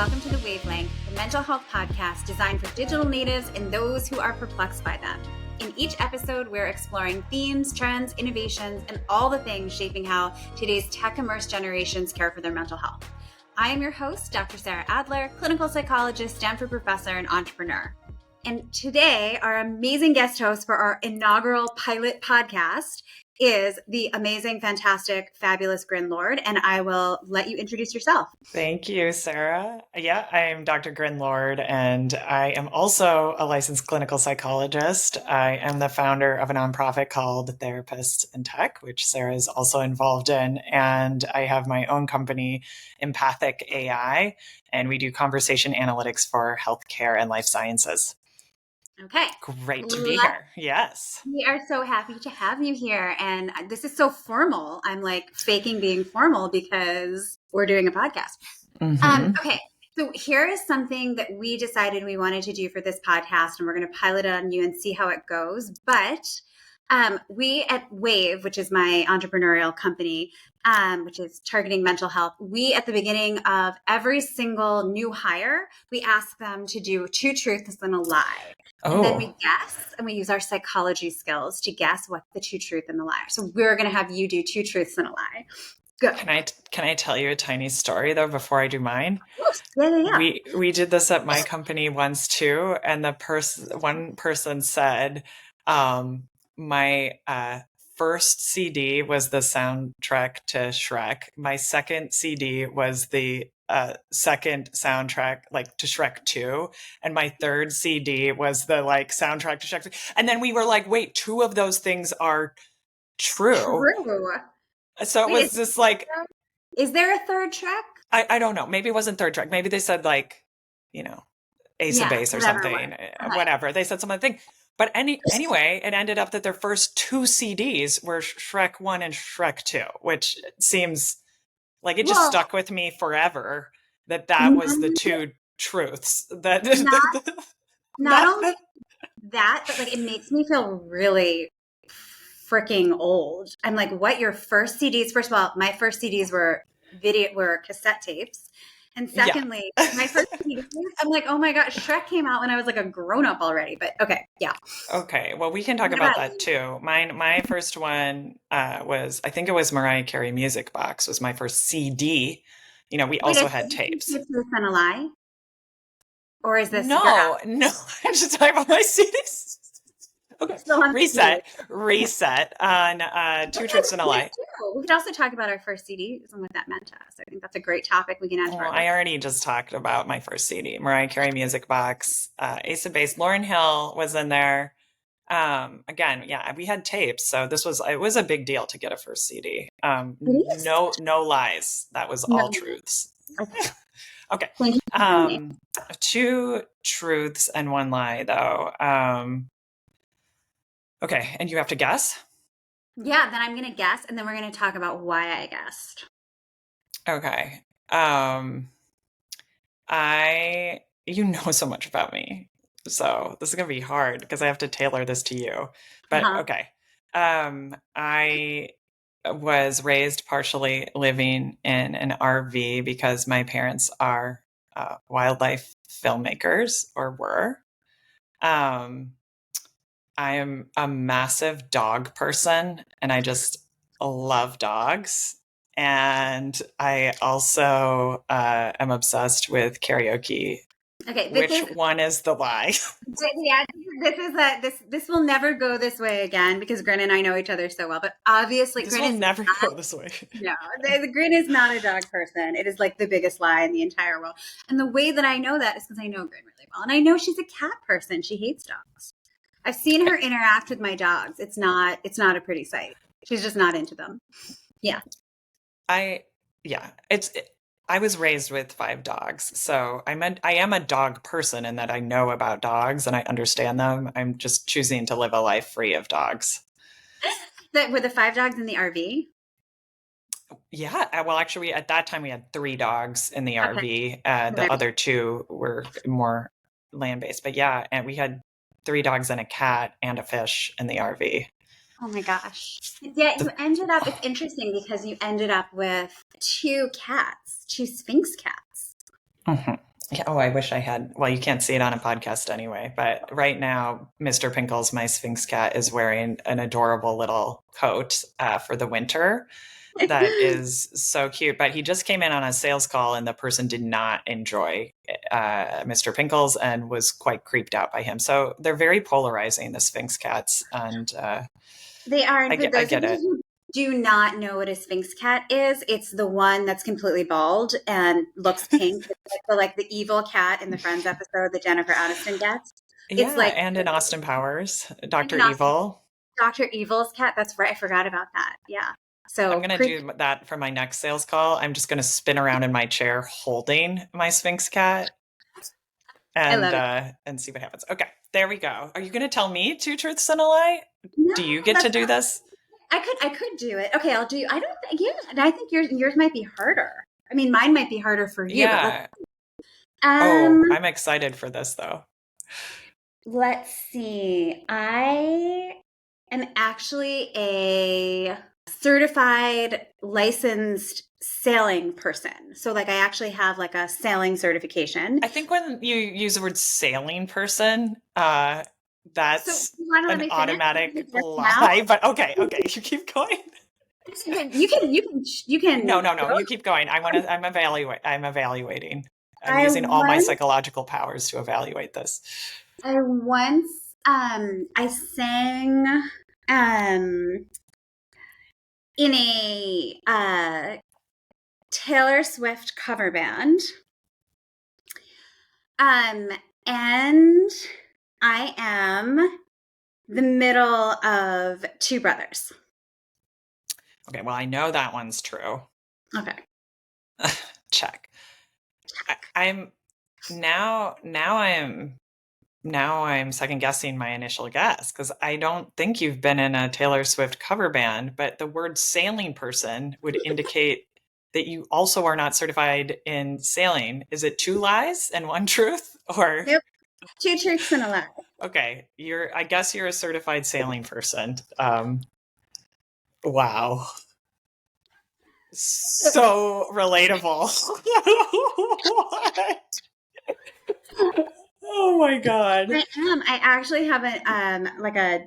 welcome to the Wavelength, the mental health podcast designed for digital natives and those who are perplexed by them. In each episode, we're exploring themes, trends, innovations, and all the things shaping how today's tech-immersed generations care for their mental health. I am your host, Dr. Sarah Adler, clinical psychologist, Stanford professor, and entrepreneur. And today, our amazing guest host for our inaugural pilot podcast is the amazing, fantastic, fabulous Grin Lord. And I will let you introduce yourself. Thank you, Sarah. Yeah, I'm Dr. Grin Lord, and I am also a licensed clinical psychologist. I am the founder of a nonprofit called Therapists in Tech, which Sarah is also involved in. And I have my own company, Empathic AI, and we do conversation analytics for healthcare and life sciences. Okay. Great to be here. Yes. We are so happy to have you here. And this is so formal. I'm like faking being formal because we're doing a podcast. Okay. So here is something that we decided we wanted to do for this podcast, and we're going to pilot it on you and see how it goes. But we at Wave, which is my entrepreneurial company, which is targeting mental health, we at the beginning of every single new hire, we ask them to do 2 truths and a lie. And then we guess, and we use our psychology skills to guess what the 2 truth and the lie are. So we're going to have you do 2 truths and a lie. Go. Can I tell you a tiny story though before I do mine? Yeah. We did this at my company once too, and one person said, my first CD was the soundtrack to Shrek. My second CD was the second soundtrack, like to Shrek 2, and my third CD was the like soundtrack to Shrek 3. And then we were like, wait, 2 of those things are true. So it was just like, is there a third track? I don't know. Maybe it wasn't third track. Maybe they said like, Ace of Base or something. Whatever. They said something. But anyway, it ended up that their first 2 CDs were Shrek 1 and Shrek 2, which seems like it just stuck with me forever that was the 2 truths. Not only that, but like it makes me feel really freaking old. I'm like, what, your first CDs? First of all, my first CDs were cassette tapes. And secondly, my first CDs, I'm like, oh my gosh, Shrek came out when I was like a grown-up already. But okay, yeah. Okay, well, we can talk about that too. My first one was, I think it was Mariah Carey Music Box was my first CD. We also had tapes. Is this a lie? Or is this? No, I'm just talking about my CDs. Okay, reset on 2 truths and a lie. We could also talk about our first CDs and what that meant to us. I think that's a great topic we can add. I already just talked about my first CD, Mariah Carey Music Box, Ace of Base, Lauryn Hill was in there. Again, we had tapes, so it was a big deal to get a first CD. No lies. That was all truths. Okay. 2 truths and 1 lie, though. Okay, and you have to guess? Yeah, then I'm going to guess, and then we're going to talk about why I guessed. Okay. You know so much about me, so this is going to be hard because I have to tailor this to you. But okay. I was raised partially living in an RV because my parents are wildlife filmmakers, or were. I am a massive dog person, and I just love dogs. And I also am obsessed with karaoke. Okay, which one is the lie? Yeah, this will never go this way again because Grin and I know each other so well. But obviously, Grin will never go this way. No, the Grin is not a dog person. It is like the biggest lie in the entire world. And the way that I know that is because I know Grin really well, and I know she's a cat person. She hates dogs. I've seen her interact with my dogs. It's not a pretty sight. She's just not into them. Yeah. I was raised with 5 dogs. So I am a dog person in that I know about dogs and I understand them. I'm just choosing to live a life free of dogs. Were the 5 dogs in the RV? Yeah. Well, actually, at that time we had 3 dogs in the RV. The other 2 were more land-based. But yeah, and we had 3 dogs and a cat and a fish in the RV. Oh my gosh. Yeah, it's interesting because you ended up with 2 cats, 2 Sphinx cats. Mm-hmm. Yeah, oh, I wish I had. Well, you can't see it on a podcast anyway, but right now, Mr. Pinkles, my Sphinx cat, is wearing an adorable little coat for the winter that is so cute. But he just came in on a sales call, and the person did not enjoy Mr. Pinkles and was quite creeped out by him. So they're very polarizing, the Sphinx cats, and They are. And for I those of get you it. who do not know what a Sphinx cat is, it's the one that's completely bald and looks pink. It's like the evil cat in the Friends episode that Jennifer Aniston gets. It's Yeah, like and in Austin Powers, Dr. an awesome Evil. Dr. Evil's cat. That's right. I forgot about that. Yeah. I'm So going to creepy. do that for my next sales call. I'm just going to spin around in my chair holding my Sphinx cat I love it. and see what happens. Okay, there we go. Are you going to tell me two truths and a lie? No, Do you get to that's do this? I could do it. Okay, I'll do. I don't think. Yeah, and I think yours might be harder. I mean, mine might be harder for you, but Yeah. um, Oh, I'm excited for this though. let's see. I am actually a certified licensed sailing person. So like I actually have like a sailing certification. I think when you use the word sailing person, So that's you want to let an me finish? automatic Now lie. But okay, you keep going. you can No. go. You keep going. I'm evaluating. I'm I using all my once psychological powers to evaluate this. I once I sang um in a Taylor Swift cover band. Um and I am the middle of two brothers. Okay, well, I know that one's true. Okay. Check. I'm now I'm second guessing my initial guess because I don't think you've been in a Taylor Swift cover band, but the word sailing person would indicate that you also are not certified in sailing. Is it two lies and one truth? Or Nope. Two truths and a lie. okay, I guess you're a certified sailing person. Wow. So relatable. What? Oh my god. I am. I actually have a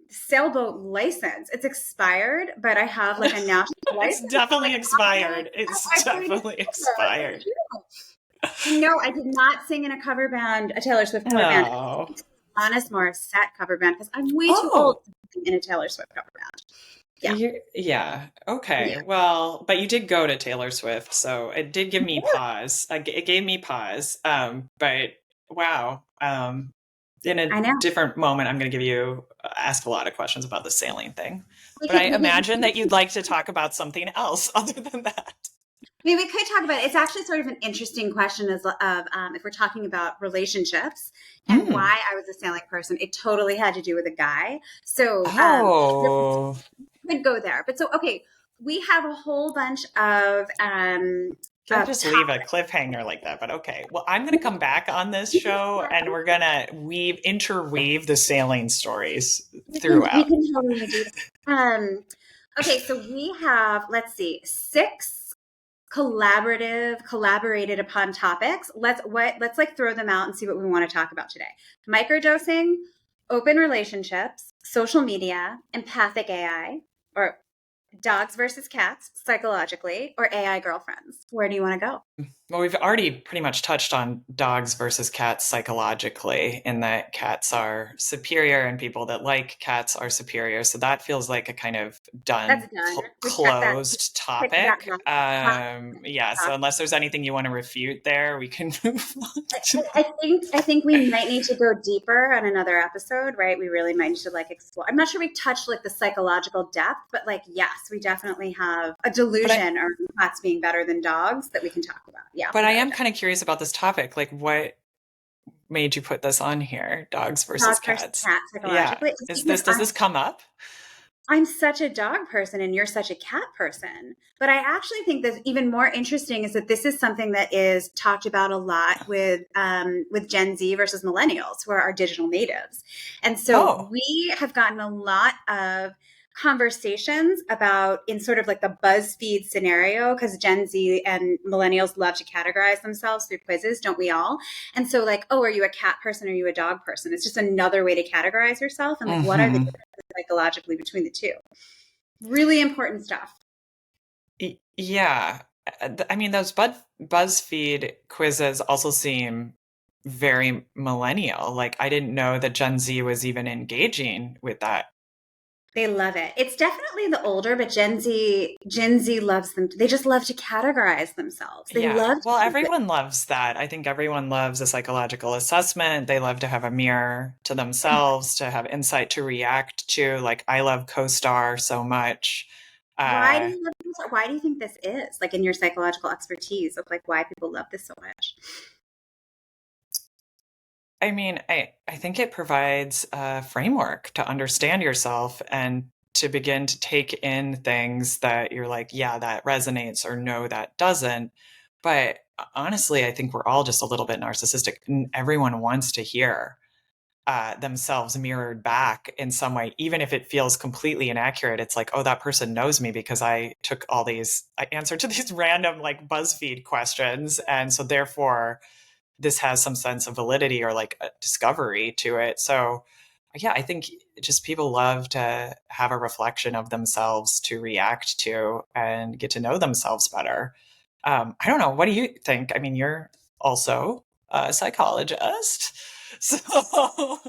sailboat license. It's expired, but I have like a national It's license. So, like definitely expired. I It's actually do. definitely expired. And no, I did not sing in a cover band, a Taylor Swift cover band. Oh. Honest Morissette cover band because I'm way too old Oh. to sing in a Taylor Swift cover band. Yeah. Yeah. Okay. Yeah. Well, but you did go to Taylor Swift, so it did give me pause. It gave me pause. But wow. In a I know. different moment, I'm going to give you ask a lot of questions about the sailing thing. We But I could, we could, imagine that you'd like to talk about something else other than that. I mean, we could talk about it. It's actually sort of an interesting question if we're talking about relationships and Mm. why I was a sailing person. It totally had to do with a guy. So Oh. we could go there. But so, okay, we have a whole bunch of Can't just leave a topics. cliffhanger like that, but okay. Well, I'm going to come back on this show and we're going to interweave the sailing stories We throughout. can totally do that. Okay, so we have, let's see, 6 collaborated upon topics. Let's like throw them out and see what we want to talk about today. Microdosing, open relationships, social media, empathic AI, or dogs versus cats psychologically, or AI girlfriends. Where do you want to go? Well, we've already pretty much touched on dogs versus cats psychologically, in that cats are superior and people that like cats are superior. So that feels like a kind of That's done. We check that. closed Pick that topic. box. Yeah. So unless there's anything you want to refute there, we can move on. I think we might need to go deeper on another episode, right? We really might need to like explore. I'm not sure we touched like the psychological depth, but like yes, we definitely have a delusion or cats being better than dogs that we can talk about. Yeah. But I am kind of curious about this topic. Like, what made you put this on here? Dogs versus Dogs versus cats. cats Yeah. psychologically. Does this come up? I'm such a dog person and you're such a cat person. But I actually think that even more interesting is that this is something that is talked about a lot with Gen Z versus millennials, who are our digital natives. And so Oh. we have gotten a lot of conversations about in sort of like the BuzzFeed scenario, because Gen Z and millennials love to categorize themselves through quizzes, don't we all? And so like, oh, are you a cat person? Are you a dog person? It's just another way to categorize yourself. And like, what are the differences psychologically between the two? Really important stuff. Yeah. I mean, those BuzzFeed quizzes also seem very millennial. Like, I didn't know that Gen Z was even engaging with that. They love it. It's definitely the older, but Gen Z loves them. They just love to categorize themselves. They Yeah. love Well, to do it. everyone loves that. I think everyone loves a psychological assessment. They love to have a mirror to themselves, to have insight to react to. Like, I love CoStar so much. Why do Uh, you love this? Why do you think this is like in your psychological expertise of like why people love this so much? I mean, I think it provides a framework to understand yourself and to begin to take in things that you're like, yeah, that resonates, or no, that doesn't. But honestly, I think we're all just a little bit narcissistic. Everyone wants to hear themselves mirrored back in some way, even if it feels completely inaccurate. It's like, oh, that person knows me because I answered to these random like BuzzFeed questions. And so therefore, this has some sense of validity or like a discovery to it. So, yeah, I think just people love to have a reflection of themselves to react to and get to know themselves better. I don't know. What do you think? I mean, you're also a psychologist. So,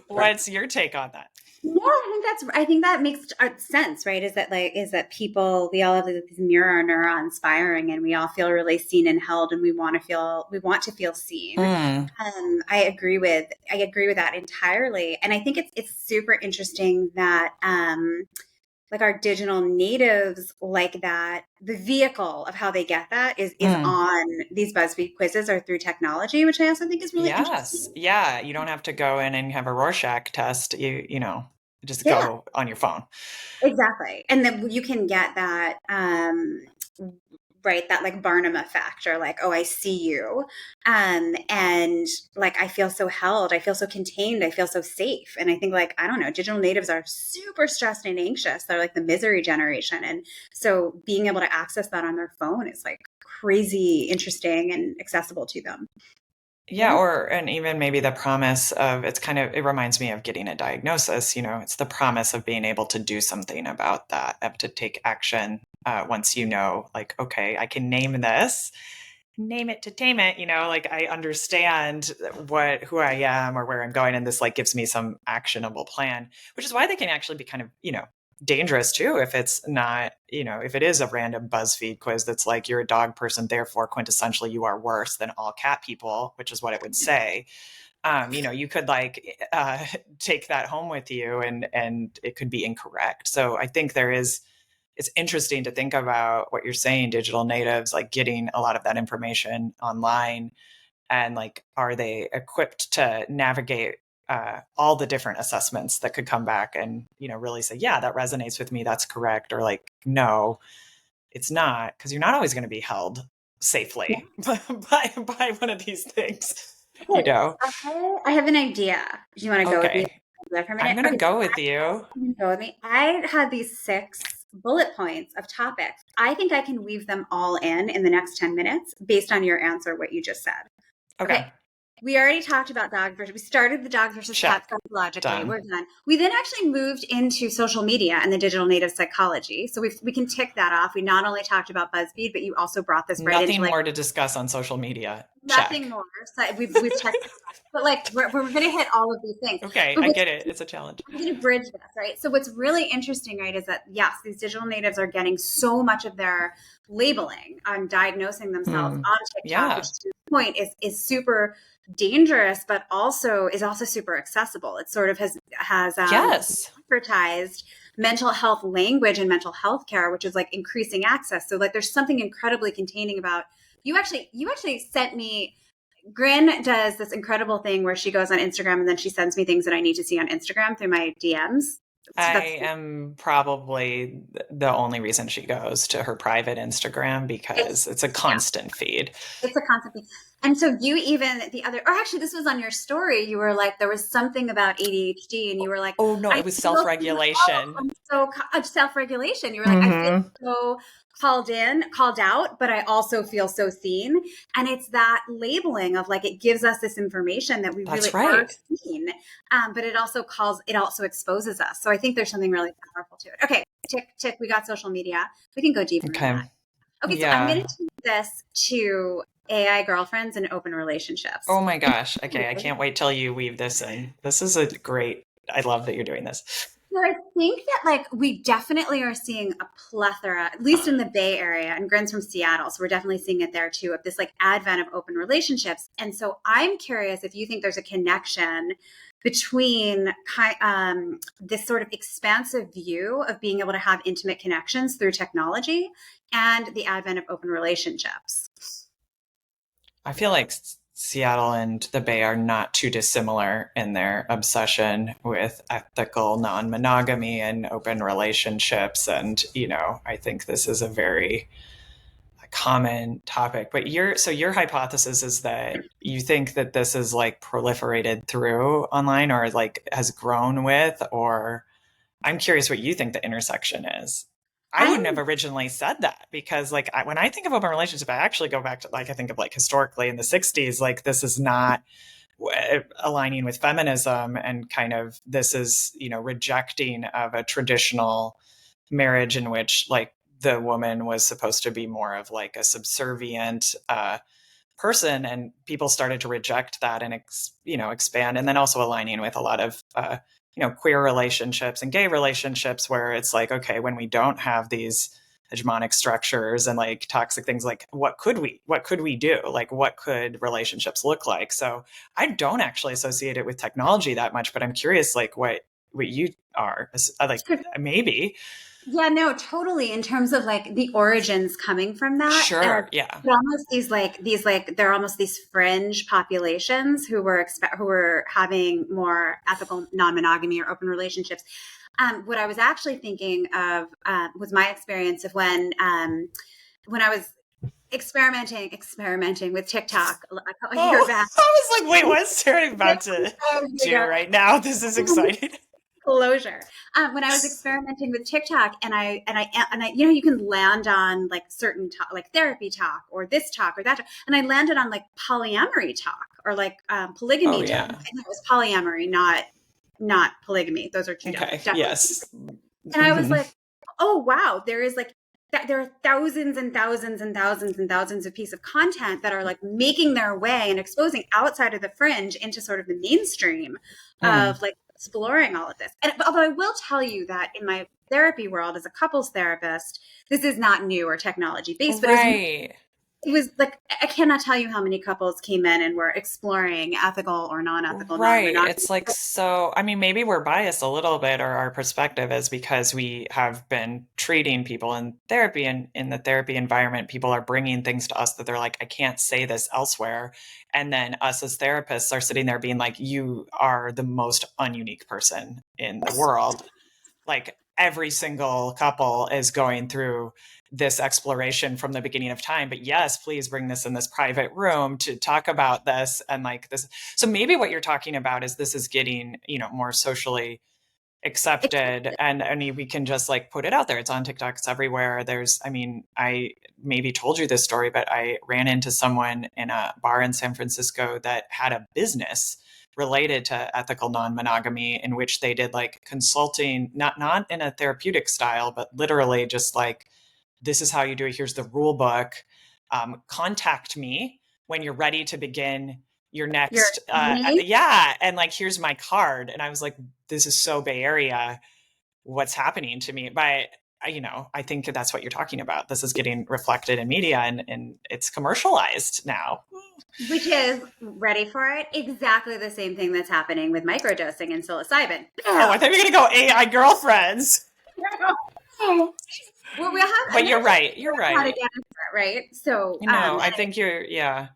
what's your take on that? Yeah, I think that makes sense, right? Is that people we all have these mirror neurons firing, and we all feel really seen and held, and we want to feel seen. Mm, I agree with that entirely, and I think it's super interesting that like our digital natives like that the vehicle of how they get that is mm. on these BuzzFeed quizzes or through technology, which I also think is really Yes. interesting. Yeah. You don't have to go in and have a Rorschach test. You just Yeah. go on your phone. Exactly. And then you can get that, right, that like Barnum effect or like, oh, I see you. And like, I feel so held, I feel so contained, I feel so safe. And I think like, I don't know, digital natives are super stressed and anxious. They're like the misery generation. And so being able to access that on their phone is like crazy interesting and accessible to them. Yeah, Yeah. and even maybe the promise of it reminds me of getting a diagnosis. It's the promise of being able to do something about that, of to take action once you know, like, okay, I can name this, name it to tame it. Like I understand who I am or where I'm going, and this like gives me some actionable plan, which is why they can actually be kind of dangerous too if it's not, if it is a random BuzzFeed quiz that's like you're a dog person, therefore quintessentially you are worse than all cat people, which is what it would say. You could like take that home with you, and it could be incorrect. So I think it's interesting to think about what you're saying, digital natives like getting a lot of that information online, and like are they equipped to navigate all the different assessments that could come back and really say, yeah, that resonates with me, that's correct, or like, no, it's not, because you're not always going to be held Yeah. safely by one of these things, you Okay. know. I have an idea. Do you want to go with me Okay, for a I'm minute? gonna Okay. go with you. You can go with me. I had these 6 bullet points of topics. I think I can weave them all in the next 10 minutes based on your answer, what you just said. Okay. Okay, We already talked about we started the dog versus cat check, psychologically. done. We're done. We then actually moved into social media and the digital native psychology. So we can tick that off. We not only talked about BuzzFeed, but you also brought this right into Nothing like more to discuss on social media, nothing check. more. So we've checked that off. But like we're going to hit all of these things. Okay, But I what's get it, it's a challenge. I'm going to bridge this, right? So what's really interesting, right, is that yes, these digital natives are getting so much of their labeling on diagnosing themselves on TikTok, which Yeah. to your point is super dangerous, but also is also super accessible. It sort of has Yes. democratized mental health language and mental health care, which is like increasing access. So like there's something incredibly containing about you actually sent me Grin does this incredible thing where she goes on Instagram and then she sends me things that I need to see on Instagram through my DMs. So that's I am probably the only reason she goes to her private Instagram, it's because it's a yeah, constant feed. it's a concept. And so you even or actually this was on your story. You were like, there was something about ADHD and you were like, Oh no, I it was feel self-regulation. I'm so self-regulation. You were like, I feel Mm-hmm. so called out, but I also feel so seen. And it's that labeling of like, it gives us this information that we That's really are right. seen. But it also exposes us. So I think there's something really powerful to it. Okay. Tick, we got social media. We can go deeper in Okay. that. Okay. So I'm going Yeah. to take this to AI girlfriends and open relationships. Oh my gosh. Okay, I can't wait till you weave this in. This is I love that you're doing this. So I think that like we definitely are seeing a plethora, at least in the Bay Area, and Grin's from Seattle, so we're definitely seeing it there too, of this like advent of open relationships. And so I'm curious if you think there's a connection between this sort of expansive view of being able to have intimate connections through technology and the advent of open relationships. I feel like Seattle and the Bay are not too dissimilar in their obsession with ethical non-monogamy and open relationships. And, I think this is a very common topic. But your hypothesis is that you think that this is like proliferated through online or like has grown with, or I'm curious what you think the intersection is. I wouldn't have I'm originally said that because when I think of open relationship, I actually go back to I think of like historically in the 60s, like this is not aligning with feminism and kind of this is, rejecting of a traditional marriage in which like the woman was supposed to be more of like a subservient person, and people started to reject that and expand, and then also aligning with a lot of queer relationships and gay relationships where it's like, okay, when we don't have these hegemonic structures and like toxic things, like what could we do, like what could relationships look like? So I don't actually associate it with technology that much, but I'm curious like what you are like, maybe. Yeah, no, totally. In terms of like the origins coming from that, Sure, yeah. almost they're almost these fringe populations who were having more ethical non-monogamy or open relationships. What I was actually thinking of was my experience of when I was experimenting with TikTok a year Oh, back. I was like, wait, what's Sarah about to do Years right now? This is ago. exciting. Closure. When I was experimenting with TikTok, and I, you can land on like certain talk, like therapy talk, or this talk, or that talk, and I landed on like polyamory talk, or like Oh polygamy talk. yeah. And it was polyamory, not polygamy. Those are two Okay. definitely. Yes. And I was Hmm. like, oh wow, there is like that. There are thousands and thousands and thousands and thousands of pieces of content that are like making their way and exposing outside of the fringe into sort of the mainstream Mm. of like exploring all of this. And although I will tell you that in my therapy world as a couples therapist, this is not new or technology based, but Right. it was like I cannot tell you how many couples came in and were exploring ethical or non-ethical Right. non-monogamy. It's like, so, I mean, maybe we're biased a little bit, or our perspective is because we have been treating people in therapy, and in the therapy environment, people are bringing things to us that they're like, I can't say this elsewhere. And then us as therapists are sitting there being like, you are the most ununique person in the world. Like every single couple is going through this exploration from the beginning of time, but yes, please bring this in this private room to talk about this and like this. So maybe what you're talking about is this is getting, more socially accepted, and I mean, we can just like put it out there. It's on TikTok, it's everywhere. I maybe told you this story, but I ran into someone in a bar in San Francisco that had a business related to ethical non-monogamy, in which they did like consulting, not in a therapeutic style, but literally just like, this is how you do it, here's the rule book. Contact me when you're ready to begin your You're next me. yeah, and like, here's my card. And I was like, this is so Bay Area, what's happening to me? But I think that's what you're talking about. This is getting reflected in media, and it's commercialized now. Which is, ready for it, exactly the same thing that's happening with microdosing and psilocybin. Oh, I thought we were gonna go AI girlfriends. Well, we'll have, But and you're there's a right, you're how to right. get into it, right? So, I think yeah.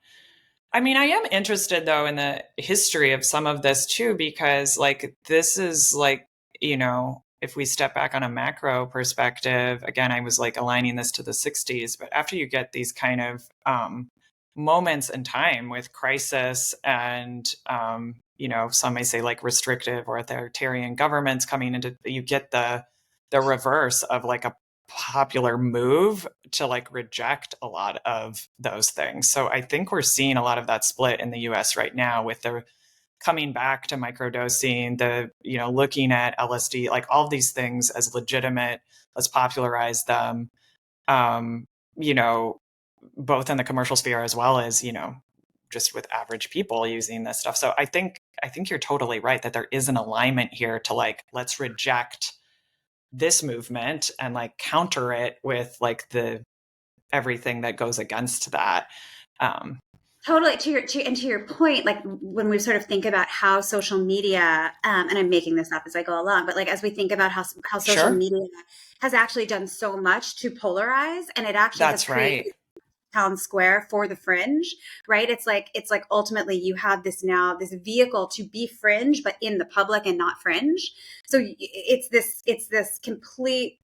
I mean, I am interested though in the history of some of this too, because like this is like, if we step back on a macro perspective, again, I was like aligning this to the 60s, but after you get these kind of moments in time with crisis and, some may say like restrictive or authoritarian governments coming into, you get the reverse of like a popular move to like reject a lot of those things. So I think we're seeing a lot of that split in the US right now with the coming back to microdosing, the, looking at LSD, like all of these things as legitimate, let's popularize them, um, you know, both in the commercial sphere as well as, just with average people using this stuff. So I think you're totally right that there is an alignment here to like, let's reject this movement and like counter it with like the everything that goes against that. Totally. To your point, like when we sort of think about how social media, and I'm making this up as I go along, but like as we think about how social Sure. media has actually done so much to polarize, and it actually has That's created right. town square for the fringe, right? It's like ultimately you have this vehicle to be fringe, but in the public and not fringe. So it's this complete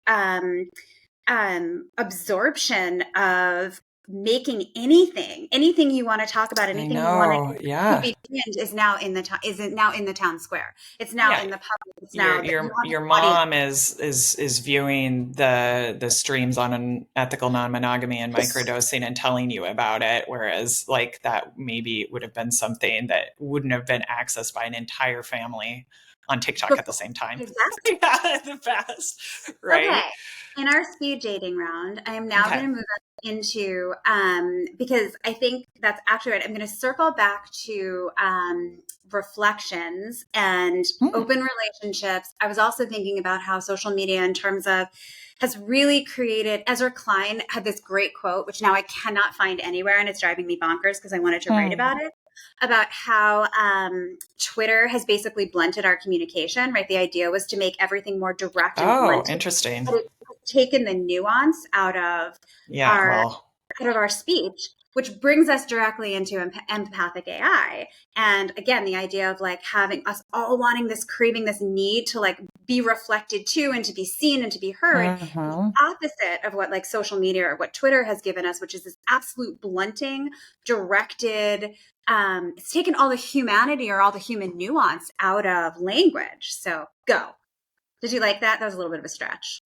absorption of making anything you want to talk about, I anything you want know. to Yeah. be fringe is now in the town, isn't now in the town square. It's now Yeah. in the public. It's Your now that you your have your an audience. mom is viewing the streams on an ethical non-monogamy and microdosing and telling you about it, whereas like that maybe would have been something that wouldn't have been accessed by an entire family on TikTok at the same time. Exactly. Yeah, the best, Okay. right? In our speed dating round, I am now Okay. going to move us into, because I think that's actually right. I'm going to circle back to reflections and open relationships. I was also thinking about how social media, in terms of, has really created, Ezra Klein had this great quote, which now I cannot find anywhere, and it's driving me bonkers because I wanted to write about it, about how Twitter has basically blunted our communication, right? The idea was to make everything more direct and Oh, blunt, interesting. but it's taken the nuance Yeah, our well, out of our speech, which brings us directly into empathic AI. And again, the idea of like having us all wanting this, craving this need to like be reflected to and to be seen and to be heard, the opposite of what like social media or what Twitter has given us, which is this absolute blunting, directed. It's taken all the humanity or all the human nuance out of language. So go. Did you like that? That was a little bit of a stretch.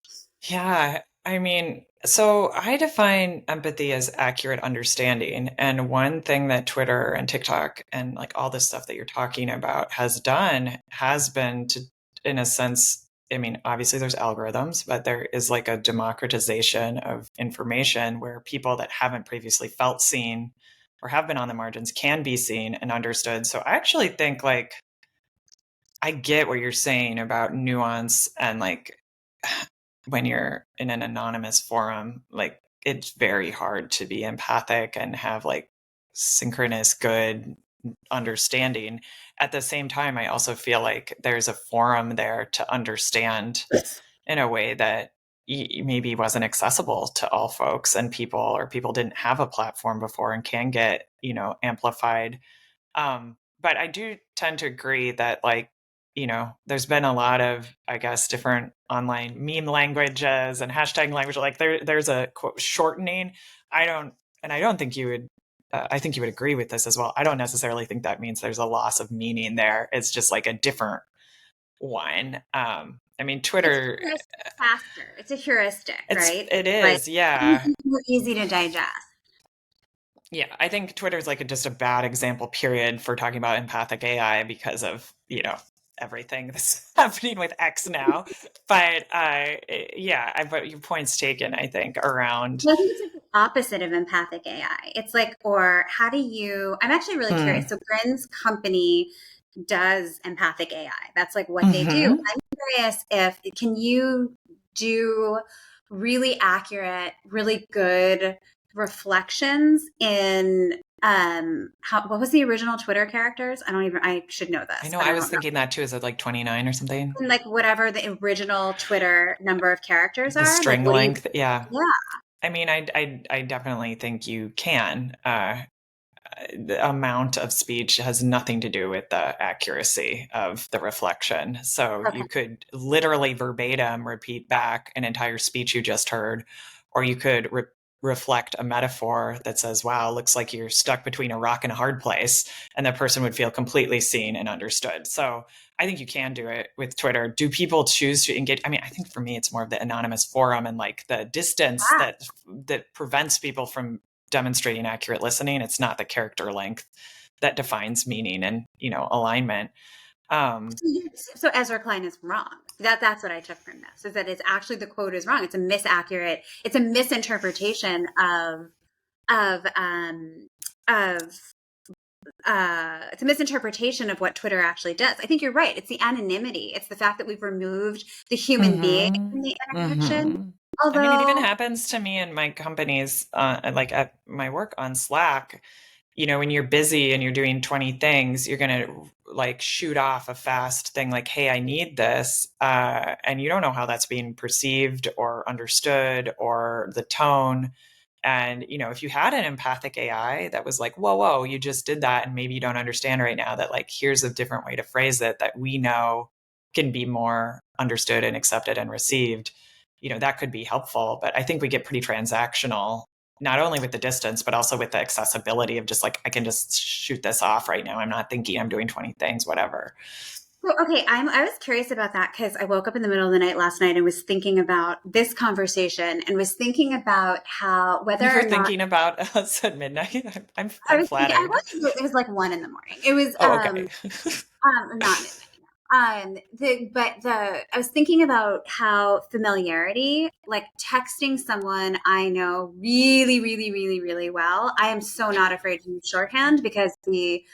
yeah. I mean, so I define empathy as accurate understanding. And one thing that Twitter and TikTok and like all this stuff that you're talking about has done has been to, in a sense, I mean, obviously there's algorithms, but there is like a democratization of information where people that haven't previously felt seen or have been on the margins can be seen and understood. So I actually think like I get what you're saying about nuance and like when you're in an anonymous forum, like it's very hard to be empathic and have like synchronous, good understanding. At the same time, I also feel like there's a forum there to understand in a way that maybe wasn't accessible to all folks and people, or people didn't have a platform before and can get, amplified. But I do tend to agree that like, there's been a lot of, I guess, different online meme languages and hashtag language. Like there's a quote shortening. I don't think you would, I think you would agree with this as well. I don't necessarily think that means there's a loss of meaning there. It's just like a different one. I mean, Twitter, Faster. It's a heuristic, right? it Like is. Yeah. more easy to digest. Yeah, I think Twitter is like just a bad example, period, for talking about empathic AI because of, everything that's happening with X now. But but your point's taken, I think, around. I think it's like the opposite of empathic AI. It's like, or how do you, I'm actually really curious. So Grin's company does empathic AI. That's like what they do. Mm-hmm. I'm curious if, can you do really accurate, really good reflections in what was the original Twitter characters? I should know I this, know, but I I was don't know. thinking that too. Is it like 29 or something? And like whatever the original Twitter number of characters The are, like string what do you, length. Yeah. yeah. I mean, I definitely think you can. The amount of speech has nothing to do with the accuracy of the reflection. So Okay. you could literally verbatim repeat back an entire speech you just heard, or you could reflect a metaphor that says, wow, looks like you're stuck between a rock and a hard place. And the person would feel completely seen and understood. So I think you can do it with Twitter. Do people choose to engage? I mean, I think for me, it's more of the anonymous forum and like the distance that prevents people from demonstrating accurate listening. It's not the character length that defines meaning and, alignment. So Ezra Klein is wrong. That's what I took from this, is that it's actually, the quote is wrong. It's a misinterpretation it's a misinterpretation of what Twitter actually does. I think you're right. It's the anonymity. It's the fact that we've removed the human being in the interaction. Although, I mean, it even happens to me in my companies, like at my work on Slack. When you're busy and you're doing 20 things, you're going to like shoot off a fast thing like, hey, I need this. And you don't know how that's being perceived or understood or the tone. And, if you had an empathic AI that was like, whoa, you just did that. And maybe you don't understand right now that, like, here's a different way to phrase it that we know can be more understood and accepted and received, that could be helpful. But I think we get pretty transactional, not only with the distance, but also with the accessibility of just like, I can just shoot this off right now. I'm not thinking I'm doing 20 things, whatever. Well, okay, I was curious about that because I woke up in the middle of the night last night and was thinking about this conversation and was thinking about how whether you were or not thinking about us at midnight. I'm flattered. It was like 1 a.m. It was okay. not midnight. I was thinking about how familiarity, like texting someone I know really, really, really, really well. I am so not afraid to use shorthand because the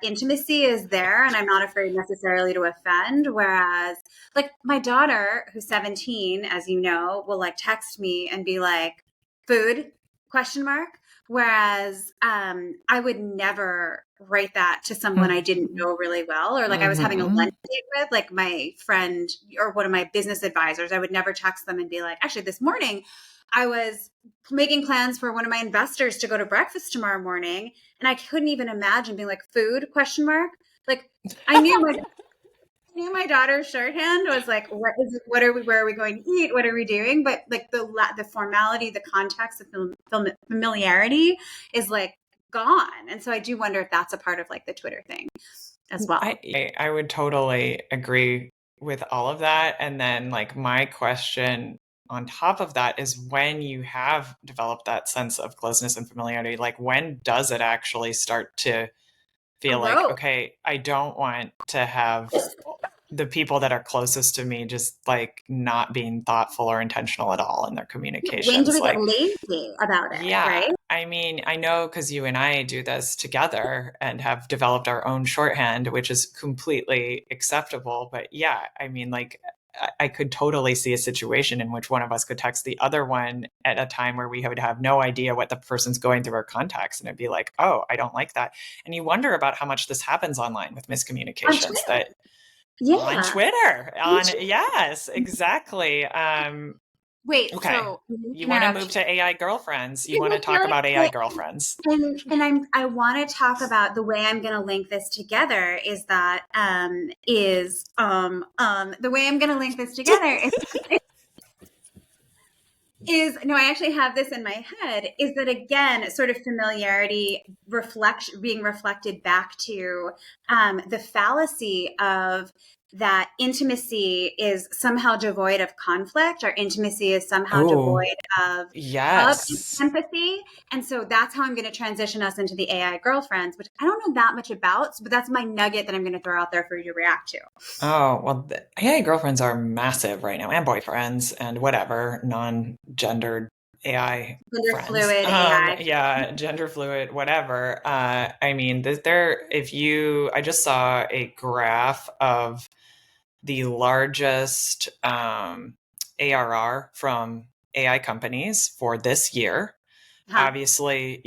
intimacy is there and I'm not afraid necessarily to offend. Whereas like my daughter, who's 17, as you know, will like text me and be like, food, question mark. Whereas I would never write that to someone I didn't know really well, or like I was having a lunch date with, like my friend or one of my business advisors. I would never text them and be like, actually, this morning I was making plans for one of my investors to go to breakfast tomorrow morning, and I couldn't even imagine being like, food, question mark. Like I knew my daughter's shorthand was like, where are we going to eat? What are we doing? But like the formality, the context, the familiarity is like gone. And so I do wonder if that's a part of like the Twitter thing as well. I would totally agree with all of that. And then like my question on top of that is, when you have developed that sense of closeness and familiarity, like when does it actually start to feel like, okay, I don't want to have the people that are closest to me just like not being thoughtful or intentional at all in their communications. When do we get lazy about it? Yeah. Right? I mean, I know because you and I do this together and have developed our own shorthand, which is completely acceptable. But yeah, I mean, like I could totally see a situation in which one of us could text the other one at a time where we would have no idea what the person's going through our contacts. And it'd be like, oh, I don't like that. And you wonder about how much this happens online with miscommunications on Twitter. Yes, exactly. Wait, okay. so you want to move to AI girlfriends. You want to talk about AI girlfriends. And I want to talk about the way I'm going to link this together is that the way I'm going to link this together I actually have this in my head, is that again, sort of familiarity being reflected back to the fallacy of that intimacy is somehow devoid of conflict, or intimacy is somehow devoid of empathy. And so that's how I'm going to transition us into the AI girlfriends, which I don't know that much about, but that's my nugget that I'm going to throw out there for you to react to. Oh, well, the AI girlfriends are massive right now, and boyfriends and whatever, non-gendered AI Gender friends. fluid AI. Yeah, gender fluid, whatever. I mean, I just saw a graph of the largest ARR from AI companies for this year. Obviously,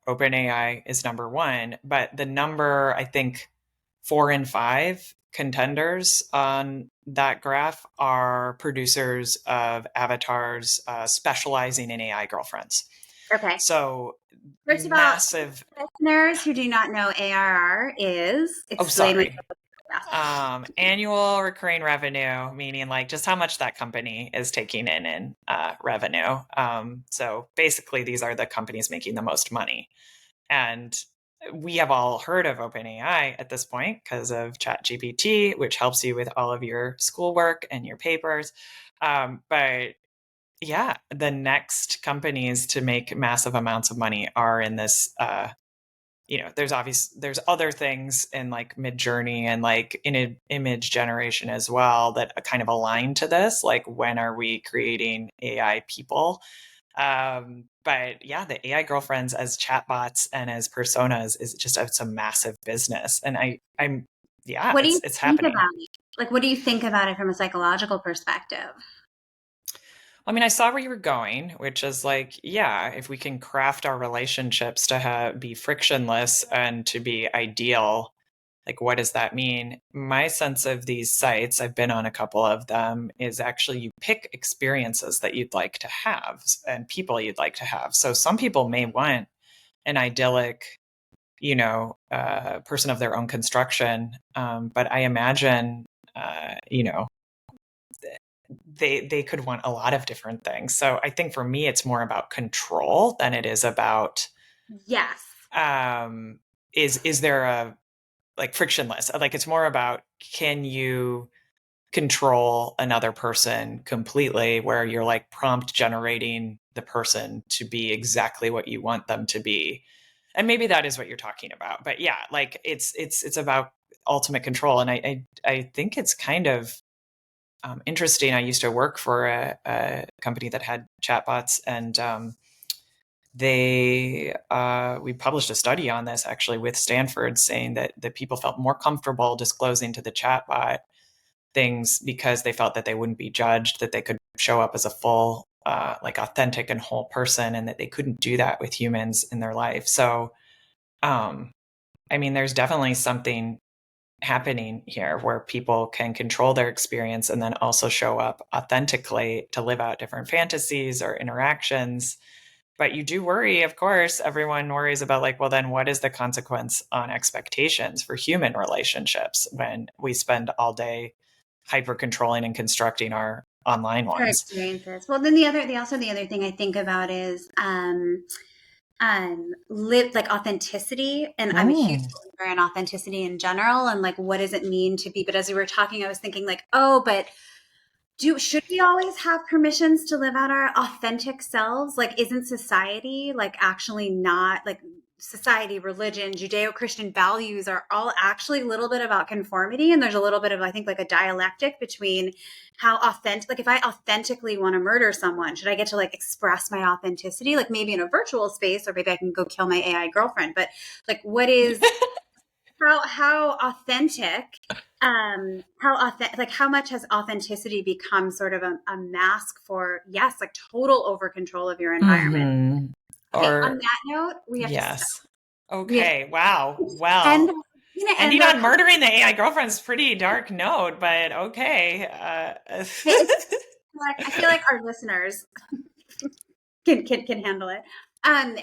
OpenAI is number one, but the number, I think 4 and 5 contenders on that graph are producers of avatars specializing in AI girlfriends. Okay. So first of massive all, listeners who do not know ARR is, sorry. Annual recurring revenue, meaning like just how much that company is taking in revenue. So basically, these are the companies making the most money. And we have all heard of OpenAI at this point because of ChatGPT, which helps you with all of your schoolwork and your papers. But yeah, the next companies to make massive amounts of money are in this there's other things in like Midjourney and like in image generation as well that kind of align to this. Like, when are we creating AI people? But yeah, the AI girlfriends as chatbots and as personas is just, it's a massive business. And I'm yeah, What do you it's think happening. about it? Like, what do you think about it from a psychological perspective? I mean, I saw where you were going, which is like, yeah, if we can craft our relationships to be frictionless and to be ideal, like, what does that mean? My sense of these sites, I've been on a couple of them, is actually you pick experiences that you'd like to have and people you'd like to have. So some people may want an idyllic, person of their own construction. But I imagine, they could want a lot of different things. So I think for me, it's more about control than it is about, Yes. is there a like frictionless? Like, it's more about, can you control another person completely, where you're like prompt generating the person to be exactly what you want them to be. And maybe that is what you're talking about. But yeah, like it's about ultimate control. And I think it's kind of interesting. I used to work for a company that had chatbots, and we published a study on this actually with Stanford, saying that people felt more comfortable disclosing to the chatbot things because they felt that they wouldn't be judged, that they could show up as a full, like authentic and whole person, and that they couldn't do that with humans in their life. So, I mean, there's definitely something happening here where people can control their experience and then also show up authentically to live out different fantasies or interactions. But you do worry, of course, everyone worries about like, well, then what is the consequence on expectations for human relationships when we spend all day hyper controlling and constructing our online Her ones? experiences. Well, then the other thing I think about is live like authenticity. And I'm a huge believer in authenticity in general, and like, what does it mean to be? But as we were talking, I was thinking like, oh, but should we always have permissions to live out our authentic selves? Like, isn't society like actually not like society, religion, Judeo-Christian values are all actually a little bit about conformity? And there's a little bit of, I think, like a dialectic between how authentic, like if I authentically want to murder someone, should I get to like express my authenticity? Like maybe in a virtual space, or maybe I can go kill my AI girlfriend. But like, what is, how authentic, like how much has authenticity become sort of a mask for, yes, like total over control of your environment? Mm-hmm. Okay, on Or that note, we have to stop. yes. We have to Okay. Wow. end, Well, ending our on murdering the AI girlfriend's pretty dark note, but okay. like, I feel like our listeners can handle it. Um,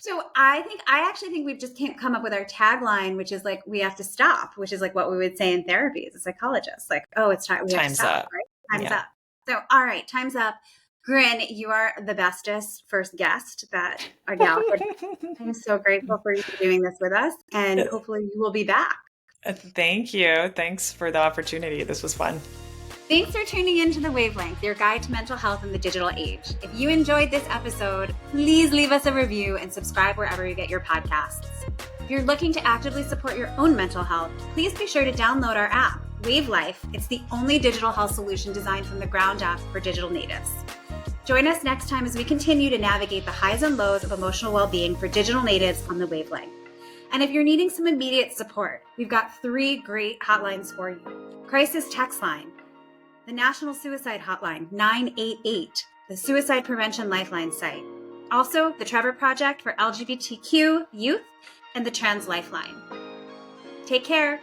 so I actually think we've just can't come up with our tagline, which is like, we have to stop, which is like what we would say in therapy as a psychologist. Like, oh, it's time, we have to Time's stop, up. right? Time's Yeah. up. So, all right, time's up. Grin, you are the bestest first guest that a gal could. I'm so grateful for you doing this with us, and hopefully you will be back. Thank you. Thanks for the opportunity. This was fun. Thanks for tuning in to The Wavelength, your guide to mental health in the digital age. If you enjoyed this episode, please leave us a review and subscribe wherever you get your podcasts. If you're looking to actively support your own mental health, please be sure to download our app, Wavelength. It's the only digital health solution designed from the ground up for digital natives. Join us next time as we continue to navigate the highs and lows of emotional well-being for digital natives on The Wavelength. And if you're needing some immediate support, we've got 3 great hotlines for you. Crisis text line, the National Suicide Hotline, 988, the Suicide Prevention Lifeline site. Also, the Trevor Project for LGBTQ youth and the Trans Lifeline. Take care.